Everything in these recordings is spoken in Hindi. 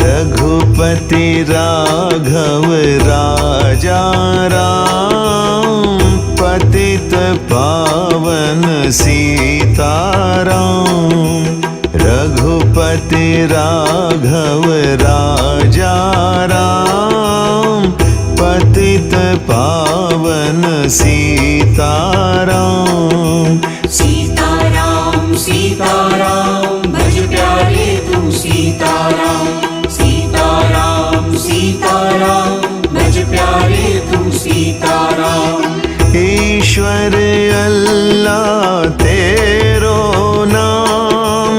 रघुपति राघव राजा राम, पतित पावन सीताराम। रघुपति राघव राजा राम, पतित पावन सीताराम। सीताराम सीताराम भज प्यारे तू सीताराम। सीताराम सीताराम भज प्यारे तू सीताराम। ईश्वर अल्लाह तेरो नाम,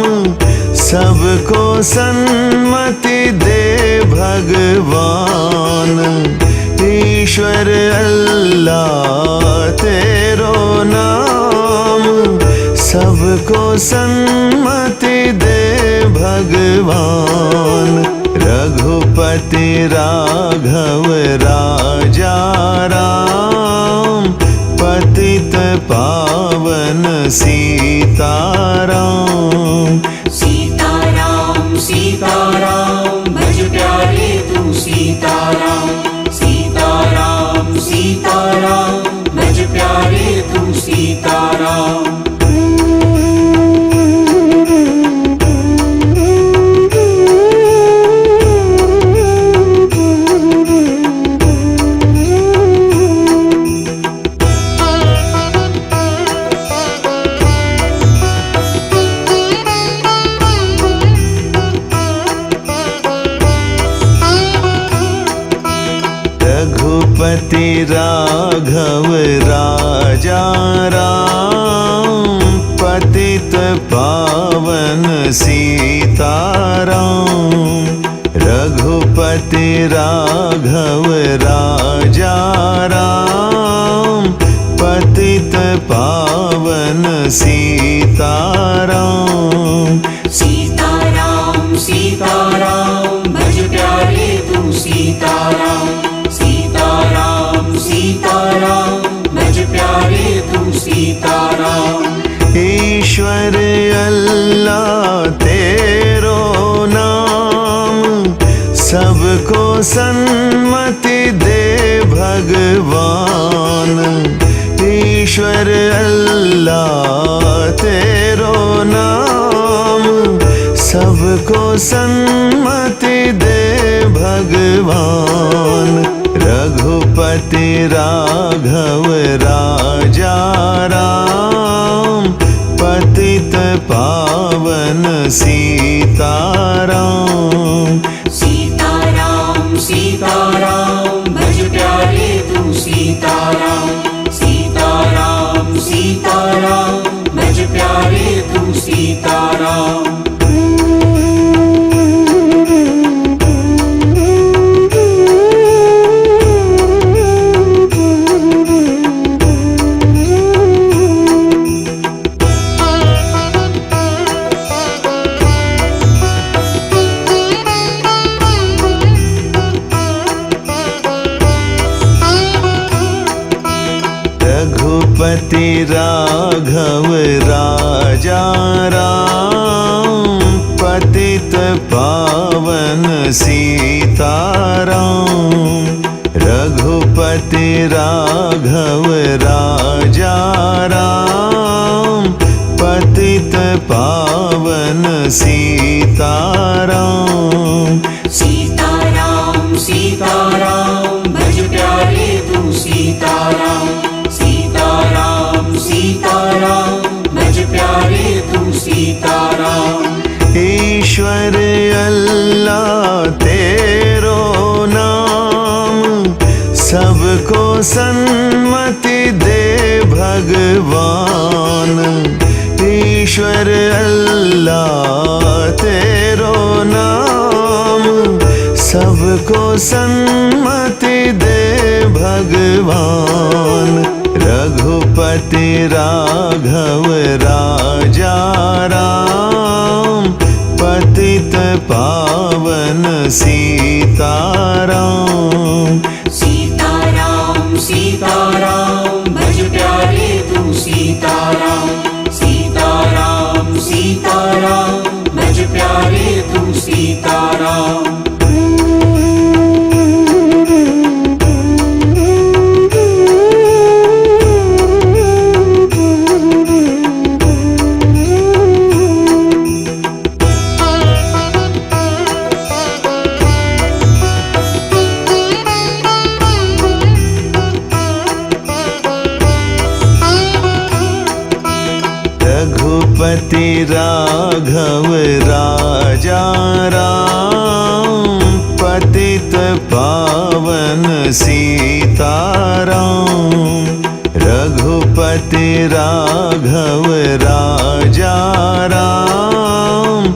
सबको सन्मति दे भगवान। ईश्वर अल्लाह तेरो नाम, सबको सन्मति दे भगवान। रघुपति राघव राजा राम, पतित पावन सीताराम। सीताराम सीताराम भज प्यारे तू सीताराम। सीताराम सीताराम भज प्यारे तू सीताराम। रघुपति राघव राजा राम, पतित पावन सीताराम। रघुपति राघव राजा राम, पतित पावन सीताराम। सीताराम सीताराम भज प्यारे तू सीताराम। सीताराम सीताराम भज प्यारे तू सीताराम। ईश्वर अल्लाह तेरो नाम, सबको सन्मति दे भगवान। ईश्वर अल्लाह तेरो नाम, सबको सन्मति दे भगवान। रघुपति राघव राजा राम, पतित पावन सीताराम। सीताराम सीताराम भज प्यारे तू सीताराम। सीताराम सीताराम भज प्यारे तू सीताराम। रघुपति राघव राजा राम, पतित पावन सीताराम। रघुपति राघव राजा राम, पतित पावन सीताराम। सीताराम सीताराम भज प्यारे तू सीताराम। सीताराम सीताराम भज प्यारे तू सीताराम। ईश्वर अल्लाह तेरो नाम, सबको सन्मति दे भगवान। ईश्वर अल्लाह तेरो नाम, सबको सन्मति दे भगवान। रघुपति राघव राजा राम, पतित पावन सीताराम। सीताराम सीताराम भज प्यारे तू सीताराम। सीताराम सीताराम भज प्यारे तू सीताराम। रघुपति राघव राजा राम, पतित पावन सीताराम। रघुपति राघव राजा राम,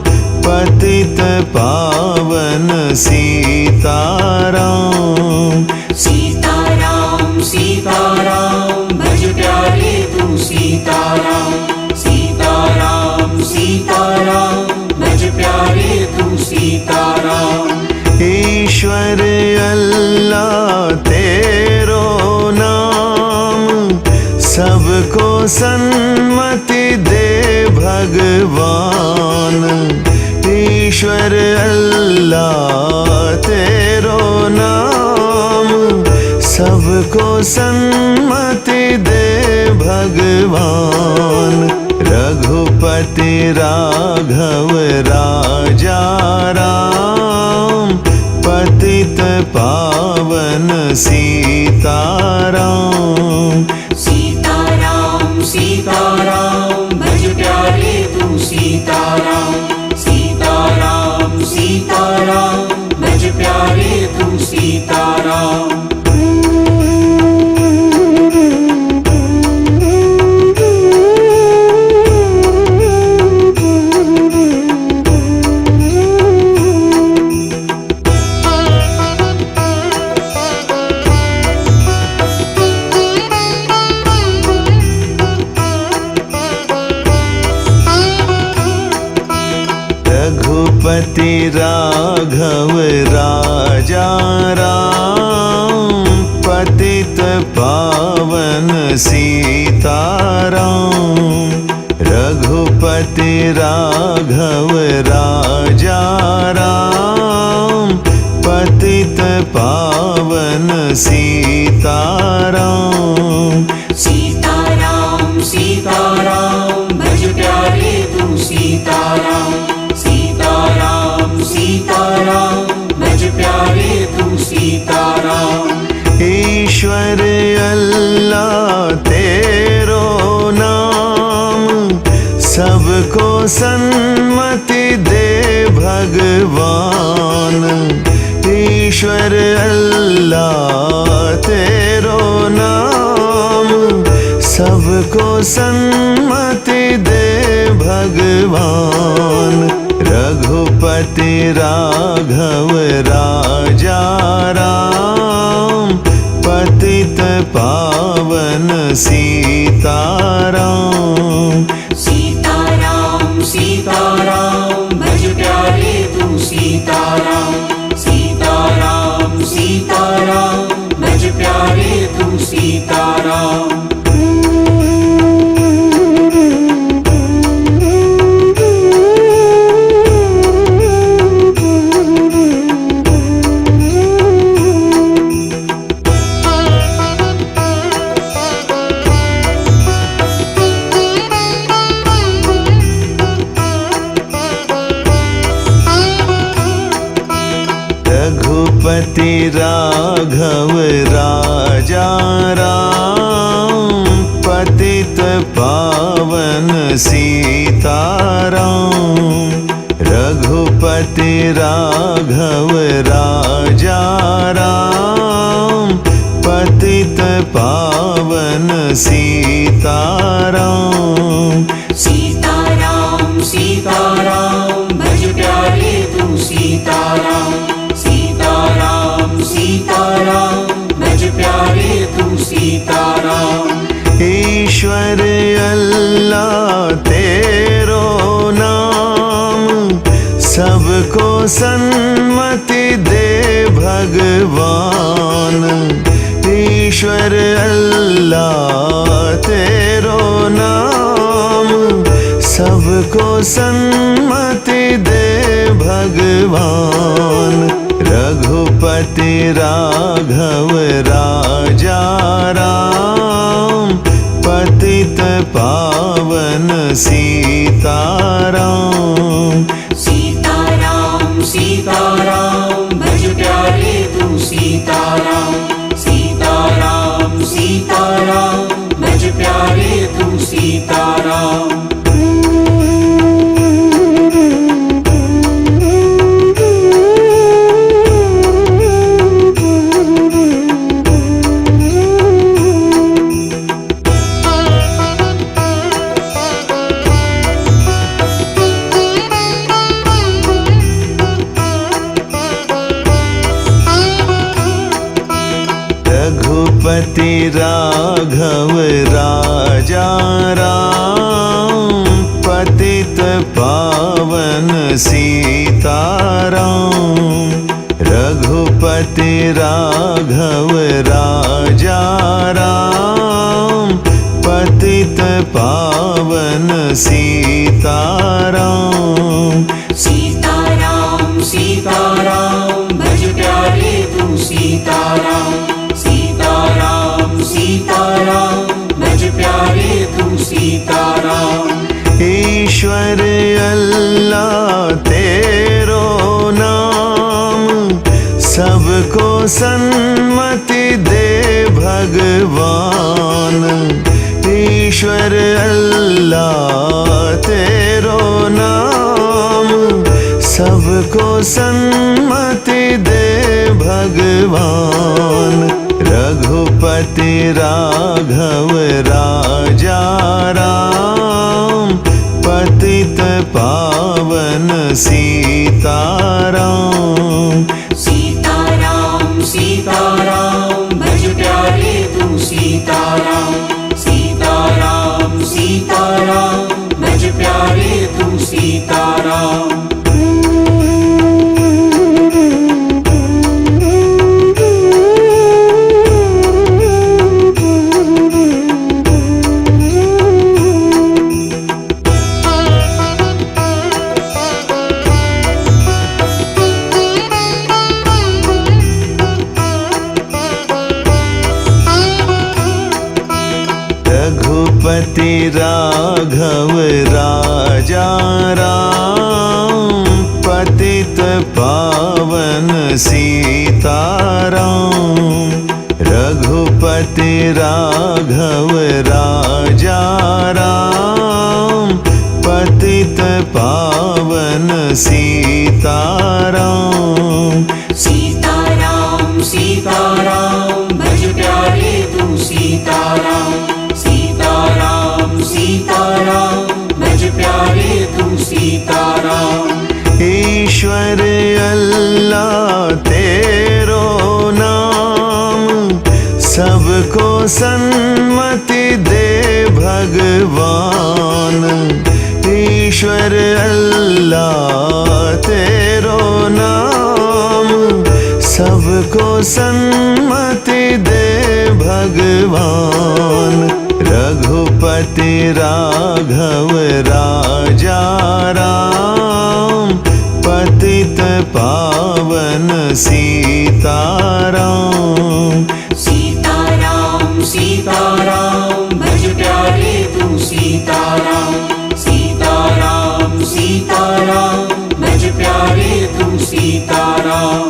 पतित पावन सीताराम। सीताराम सीताराम भज प्यारे तू सीताराम। सीताराम सीताराम भज प्यारे तू सीताराम। ईश्वर अल्लाह तेरो नाम, सबको सन्मति दे भगवान। ईश्वर अल्लाह तेरो नाम, सबको सन्मति दे भगवान। रघुपति राघव राजा राम, पतित पावन सीताराम। सीताराम सीताराम भज प्यारे तू सीताराम। सीताराम सीताराम भज प्यारे तू सीताराम। रघुपति राघव राजा राम, पतित पावन सीताराम। रघुपति राघव राजा राम, पतित पावन सीताराम। सीताराम सीताराम भज प्यारे तू सीताराम। सीताराम सीताराम भज प्यारे तू सीताराम। ईश्वर अल्लाह तेरो नाम, सबको सन्मति दे भगवान। ईश्वर अल्लाह तेरो नाम, सबको सन्मति दे भगवान। रघुपति राघव राजा राम, पतित पावन सीताराम। सीताराम सीताराम भज प्यारे तू सीताराम। सीताराम सीताराम भज प्यारे तू सीताराम। रघुपति राघव राजा राम, पतित पावन सीताराम। रघुपति राघव राजा राम, पतित सीताराम। सीताराम सीताराम भज प्यारे तू सीताराम। सीताराम सीताराम भज प्यारे तू सीताराम। ईश्वर अल्लाह तेरो नाम, सबको सन्मति दे भगवान। ईश्वर अल्लाह तेरो नाम, सबको सन्मति दे भगवान। रघुपति राघव राजा राम, पतित पावन सीताराम। सीताराम सीताराम भज प्यारे तू सीताराम। सीताराम सीताराम भज प्यारे तू सीताराम। रघुपति राघव राजा राम, पतित पावन सीताराम। रघुपति राघव राजा राम, पतित पावन सीताराम। सीताराम सीताराम भज प्यारे तू सीताराम। सीताराम सीताराम भज प्यारे तू सीताराम। ईश्वर अल्लाह तेरो नाम, सबको सन्मति दे भगवान। ईश्वर अल्लाह तेरो नाम, सबको सन्मति दे भगवान। रघुपति राघव राजा राम, पतित पावन सीताराम। सीताराम सीताराम भज प्यारे तू सीताराम। सीताराम सीताराम भज प्यारे तू सीताराम। रघुपति राघव राजा राम, पतित पावन सीताराम। रघुपति राघव राजा राम, पतित पावन सीताराम। सीताराम सीताराम भज प्यारे तू सीताराम। सीताराम सीताराम भज प्यारे तू सीताराम। ईश्वर अल्लाह तेरो नाम, सबको सन्मति दे भगवान। ईश्वर अल्लाह तेरो नाम, सबको सन्मति दे भगवान। रघुपति राघव राजा राम, पतित पावन सीताराम। सीताराम सीताराम भज प्यारे तू सीताराम। सीताराम सीताराम भज प्यारे तू सीताराम।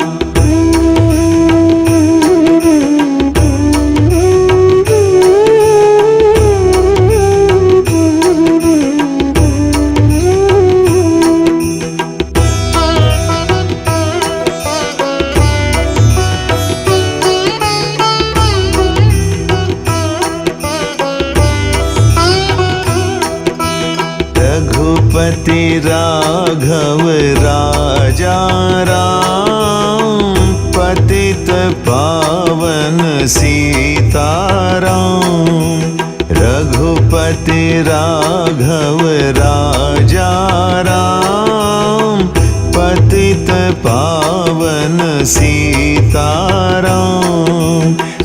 राघव राजा राम पतित पावन सीताराम। रघुपति राघव राजा राम पतित पावन सीताराम।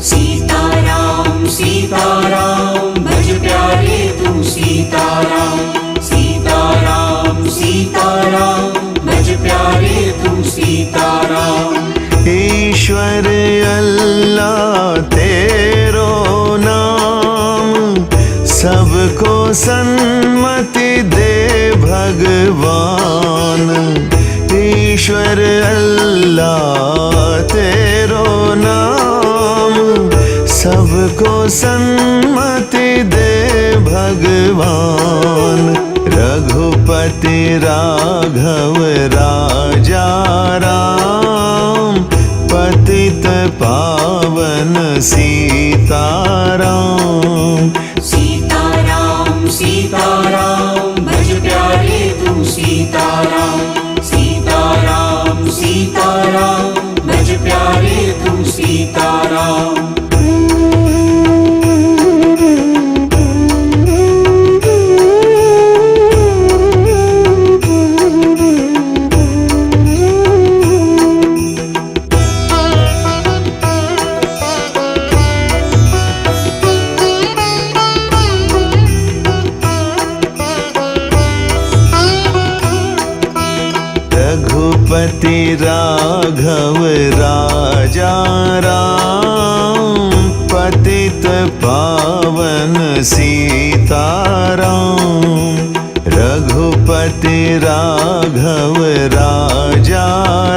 सीताराम सीताराम भज प्यारे तू सीताराम। सीताराम सीताराम भज प्यारे तू सीताराम। ईश्वर अल्लाह तेरो नाम सबको सन्मति दे भगवान। ईश्वर अल्लाह तेरो नाम सबको सन्मति दे भगवान। रघुपति राघव राजा राम पतित पावन सीताराम। सीताराम सीताराम भज प्यारे तू सीताराम। सीताराम सीताराम भज प्यारे तू सीताराम। रघुपति राघव राजा राम पतित पावन सीताराम। रघुपति राघव राजा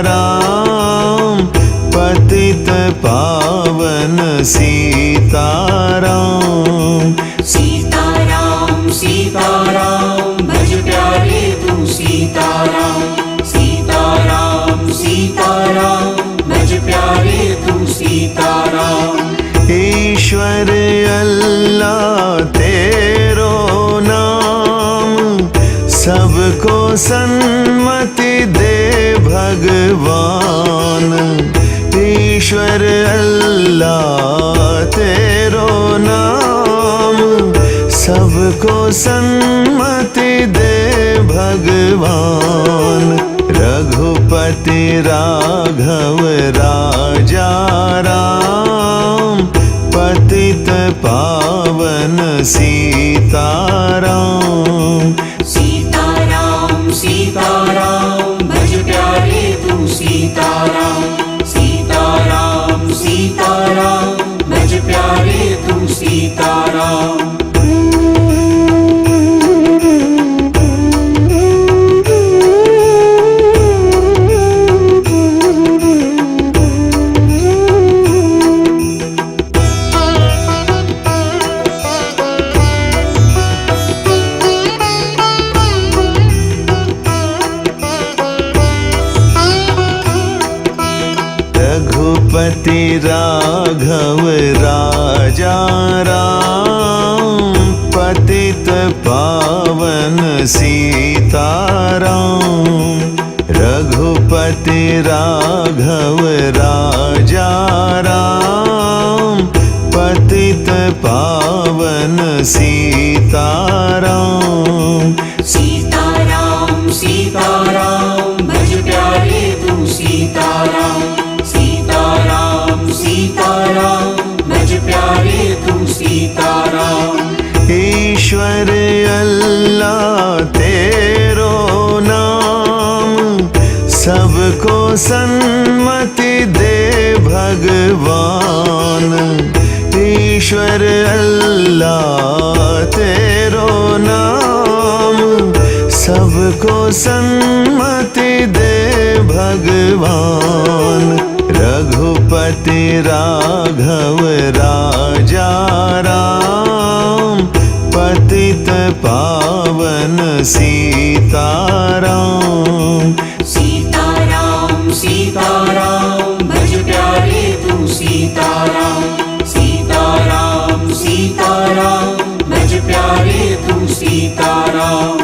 राम पतित पावन सीताराम। सीताराम सीताराम भज प्यारे तू सीताराम। सीताराम सीताराम भज प्यारे तू सीताराम। ईश्वर अल्लाह तेरो नाम सबको सन्मति दे भगवान। ईश्वर अल्लाह तेरो नाम सबको सन्मति दे भगवान। रघुपति राघव राजा राम पतित पावन सीताराम। सीताराम सीताराम भज प्यारे तू सीताराम। सीताराम सीताराम भज प्यारे तू सीताराम। रघुपति राघव राजा राम पतित पावन सीताराम। रघुपति राघव राजा राम पतित पावन सीताराम। सीताराम सीताराम भज प्यारे तू सीताराम। सीताराम सीताराम भज प्यारे तू सीताराम। ईश्वर अल्लाह तेरो नाम सबको सन्मति दे भगवान। ईश्वर अल्लाह तेरो नाम सबको सन्मति दे भगवान। रघुपति राघव राजा राम पतित पावन सीताराम। सीताराम सीताराम भज प्यारे तू सीताराम। सीताराम सीताराम भज प्यारे तू सीताराम।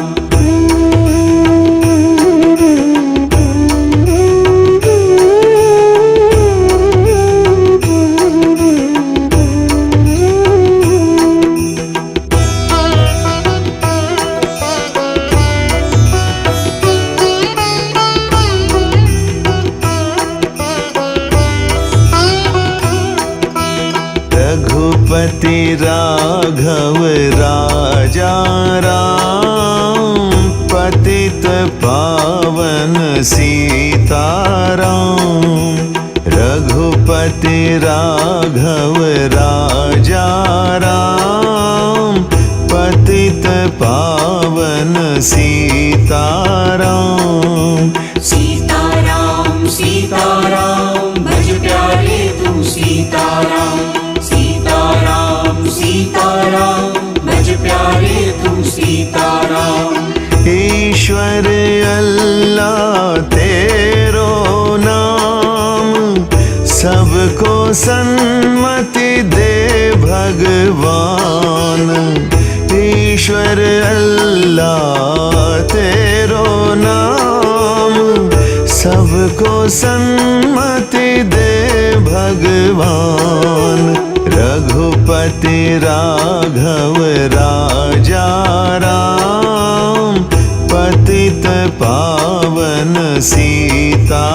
रघुपति राघव राजा राम, पतित पावन सीताराम। रघुपति राघव राजा राम, पतित पावन सीताराम। सीताराम सीताराम भज प्यारे तू सीताराम। सीताराम सीताराम भज प्यारे तू सीताराम। ईश्वर अल्लाह तेरो नाम, सबको सन्मति दे भगवान। ईश्वर अल्लाह तेरो नाम, सबको सन्मति दे भगवान। रघुपति राघव राजा राम, पतित पावन सीताराम।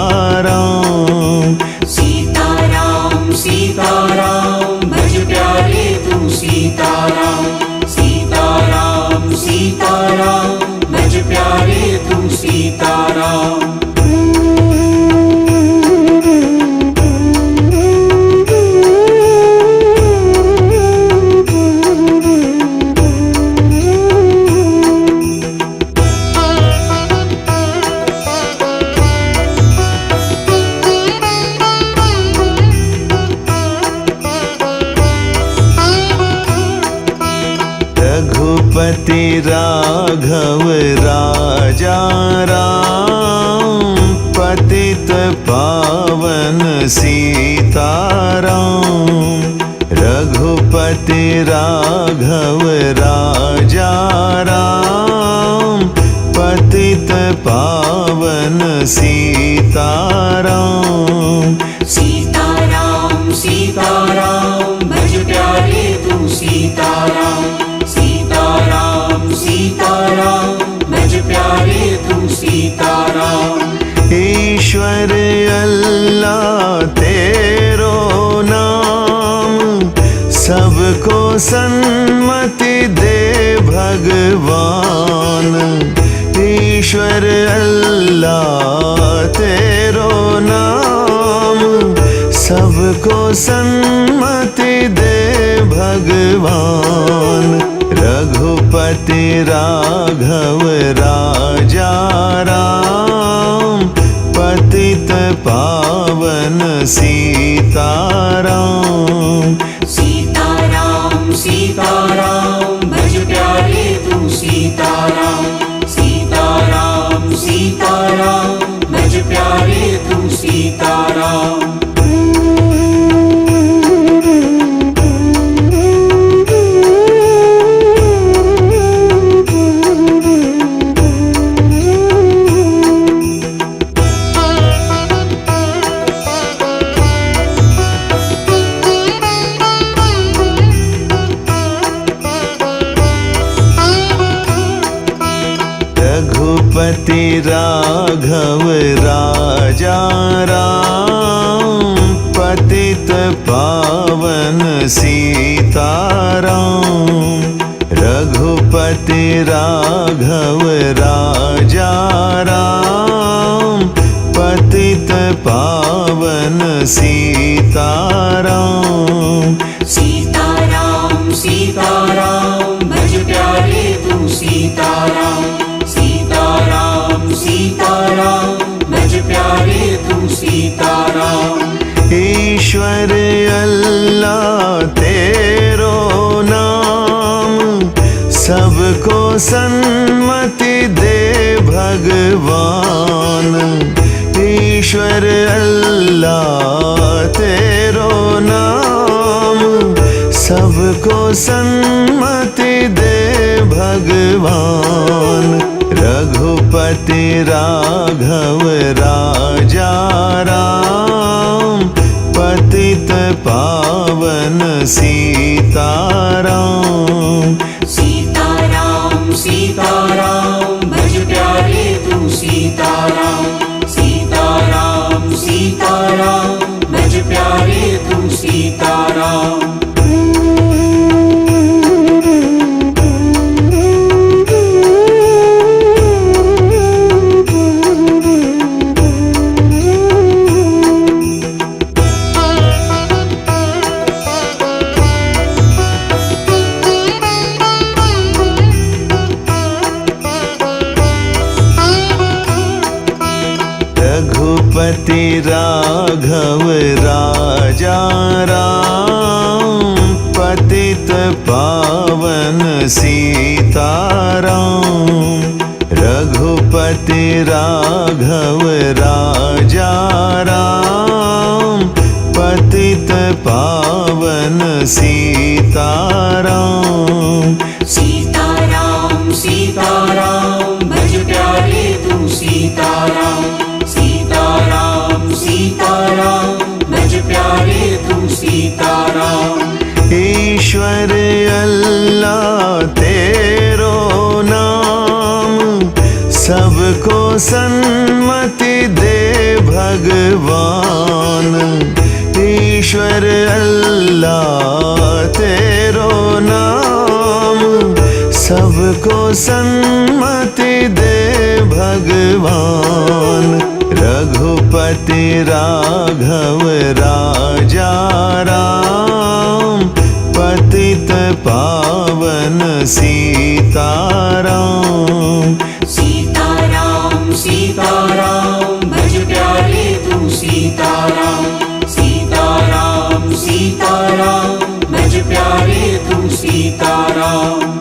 सीताराम सीताराम भज प्यारे तू सीताराम। सीताराम सीताराम भज प्यारे तू सीताराम। रघुपति राघव राजा राम, पतित पावन सीताराम। रघुपति राघव राजा राम, पतित पावन सीताराम। सीताराम सीताराम भज प्यारे तू सीताराम। सीताराम सीताराम भज प्यारे तू सीताराम। ईश्वर अल्लाह तेरो नाम, सबको सन्मति दे भगवान। ईश्वर अल्लाह तेरो नाम, सबको सन्मति दे भगवान। रघुपति राघव राजा राम, पतित पावन सीताराम। सीताराम सीताराम भज प्यारे तू सीताराम। सीताराम सीताराम भज प्यारे तू सीताराम। रघुपति राघव राजा राम, पतित पावन सीताराम। रघुपति राघव राजा राम, पतित पावन सीताराम। सीताराम सीताराम भज प्यारे तू सीताराम। सीताराम सीताराम भज प्यारे तू सीताराम। ईश्वर अल्लाह तेरो नाम, सबको सन्मति दे भगवान। ईश्वर अल्लाह तेरो नाम, सबको सन्मति दे भगवान। रघुपति राघव राजा राम, पतित पावन सीताराम। सीताराम सीताराम भज प्यारे तू सीताराम। सीताराम सीताराम भज प्यारे तू सीताराम। राघव राजा राम पतित पावन सीताराम रघुपति राघव राजा राम पतित पावन सीताराम सीताराम सीताराम भज प्यारे तू सीताराम सीताराम सीताराम भज प्यारे तू सीताराम ईश्वर अल्लाह तेरो नाम सबको सन्मति दे भगवान ईश्वर अल्लाह तेरो नाम सबको सन्मति दे भगवान रघुपति राघव राजा राम पतित पावन सीताराम सीताराम सीताराम भज प्यारे तू सीताराम सीताराम सीताराम भज प्यारे तू सीताराम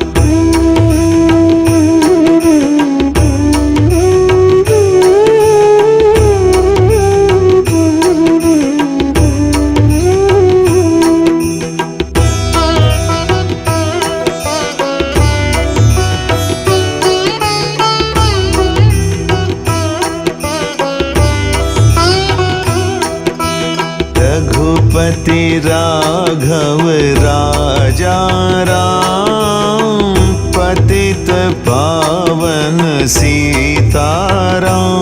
रघुपति राघव राजा राम पतित पावन सीताराम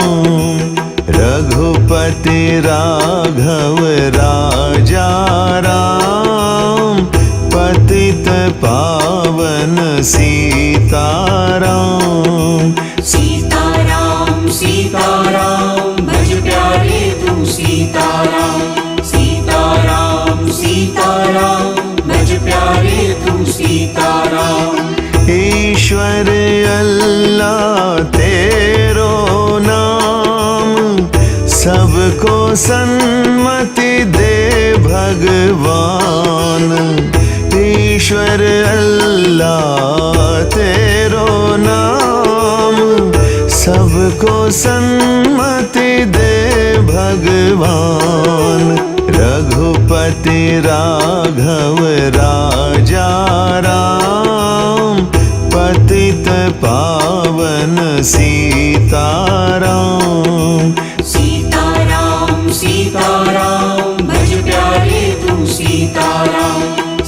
रघुपति राघव राजा राम पतित पावन सीताराम सीताराम सीताराम भज प्यारे तू सीताराम सीताराम सीताराम भज प्यारे तू सीताराम ईश्वर अल्लाह तेरो नाम सबको सन्मति दे भगवान ईश्वर अल्लाह तेरो नाम सबको सन्मति दे भगवान रघुपति राघव राजा राम पतित पावन सीताराम सीताराम सीताराम भज प्यारे तू सीताराम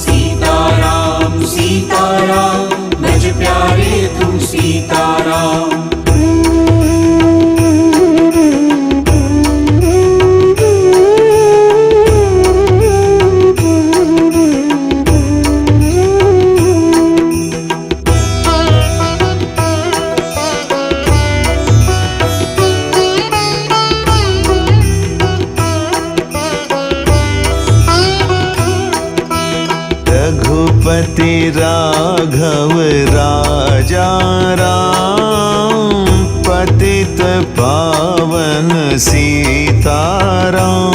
सीताराम सीताराम भज प्यारे तू सीताराम रघुपति राघव राजा राम पतित पावन सीताराम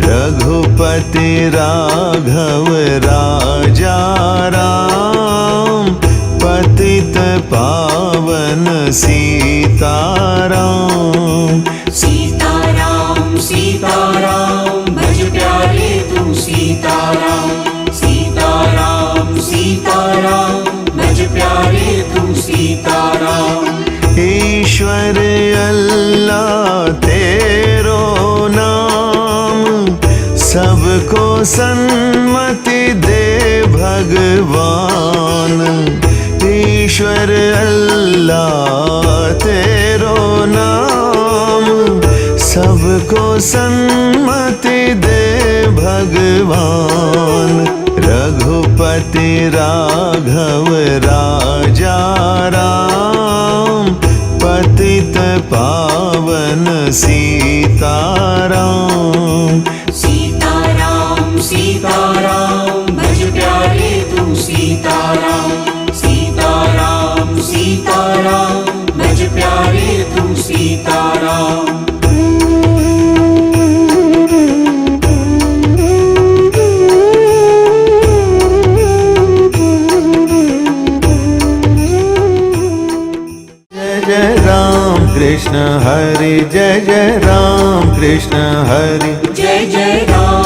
रघुपति राघव राजा राम पतित पावन सीताराम सीताराम सीताराम भज प्यारे तू सीताराम सीताराम सीताराम भज प्यारे तू सीताराम ईश्वर अल्लाह तेरो नाम सबको सन्मति दे भगवान ईश्वर अल्लाह तेरो नाम सबको सन्मति दे भगवान रघुपति राघव राजा राम पतित पावन सीताराम सीताराम सीताराम भज प्यारे तू सीताराम सीताराम सीताराम भज प्यारे तू सीताराम कृष्ण हरि जय जय राम कृष्ण हरि जय जय राम